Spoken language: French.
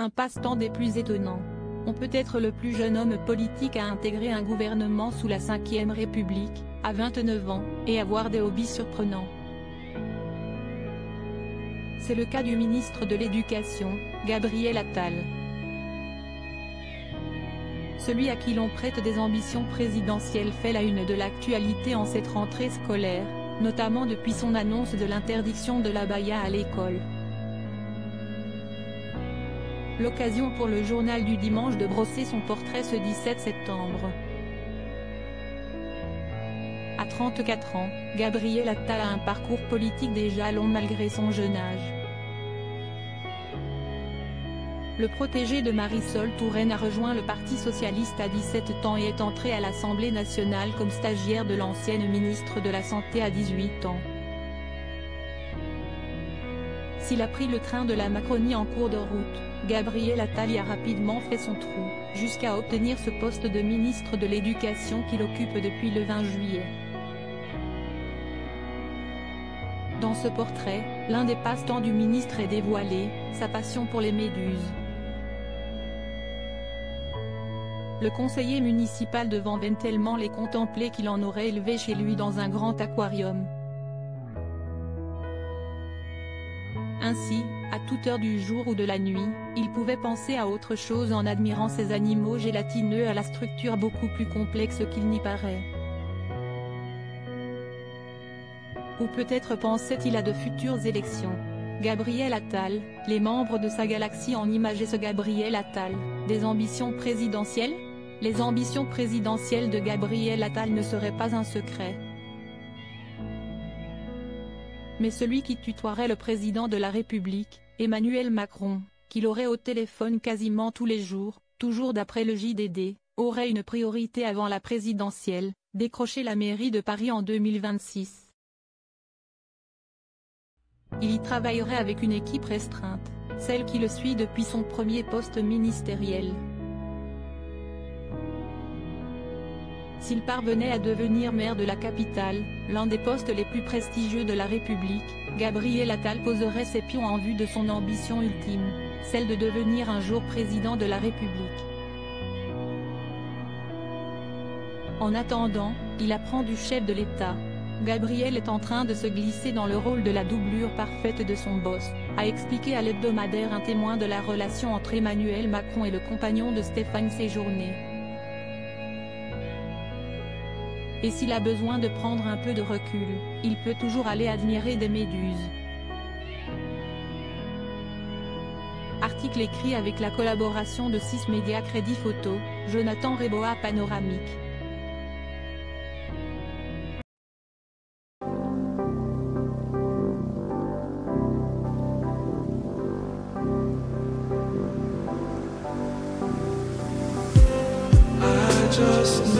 Un passe-temps des plus étonnants. On peut être le plus jeune homme politique à intégrer un gouvernement sous la Ve République, à 29 ans, et avoir des hobbies surprenants. C'est le cas du ministre de l'Éducation, Gabriel Attal. Celui à qui l'on prête des ambitions présidentielles fait la une de l'actualité en cette rentrée scolaire, notamment depuis son annonce de l'interdiction de l'abaya à l'école. L'occasion pour le journal du dimanche de brosser son portrait ce 17 septembre. À 34 ans, Gabriel Attal a un parcours politique déjà long malgré son jeune âge. Le protégé de Marisol Touraine a rejoint le Parti socialiste à 17 ans et est entré à l'Assemblée nationale comme stagiaire de l'ancienne ministre de la Santé à 18 ans. S'il a pris le train de la Macronie en cours de route, Gabriel Attal y a rapidement fait son trou, jusqu'à obtenir ce poste de ministre de l'Éducation qu'il occupe depuis le 20 juillet. Dans ce portrait, l'un des passe-temps du ministre est dévoilé, sa passion pour les méduses. Le conseiller municipal de Vanves tellement les contemplait qu'il en aurait élevé chez lui dans un grand aquarium. Ainsi, à toute heure du jour ou de la nuit, il pouvait penser à autre chose en admirant ces animaux gélatineux à la structure beaucoup plus complexe qu'il n'y paraît. Ou peut-être pensait-il à de futures élections. Gabriel Attal, les membres de sa galaxie en imageaient ce Gabriel Attal, des ambitions présidentielles? Les ambitions présidentielles de Gabriel Attal ne seraient pas un secret. Mais celui qui tutoierait le président de la République, Emmanuel Macron, qu'il aurait au téléphone quasiment tous les jours, toujours d'après le JDD, aurait une priorité avant la présidentielle, décrocher la mairie de Paris en 2026. Il y travaillerait avec une équipe restreinte, celle qui le suit depuis son premier poste ministériel. S'il parvenait à devenir maire de la capitale, l'un des postes les plus prestigieux de la République, Gabriel Attal poserait ses pions en vue de son ambition ultime, celle de devenir un jour président de la République. En attendant, il apprend du chef de l'État. Gabriel est en train de se glisser dans le rôle de la doublure parfaite de son boss, a expliqué à l'hebdomadaire un témoin de la relation entre Emmanuel Macron et le compagnon de Stéphane Séjourné. Et s'il a besoin de prendre un peu de recul, il peut toujours aller admirer des méduses. Article écrit avec la collaboration de 6 médias Crédit Photo, Jonathan Reboa Panoramique. Just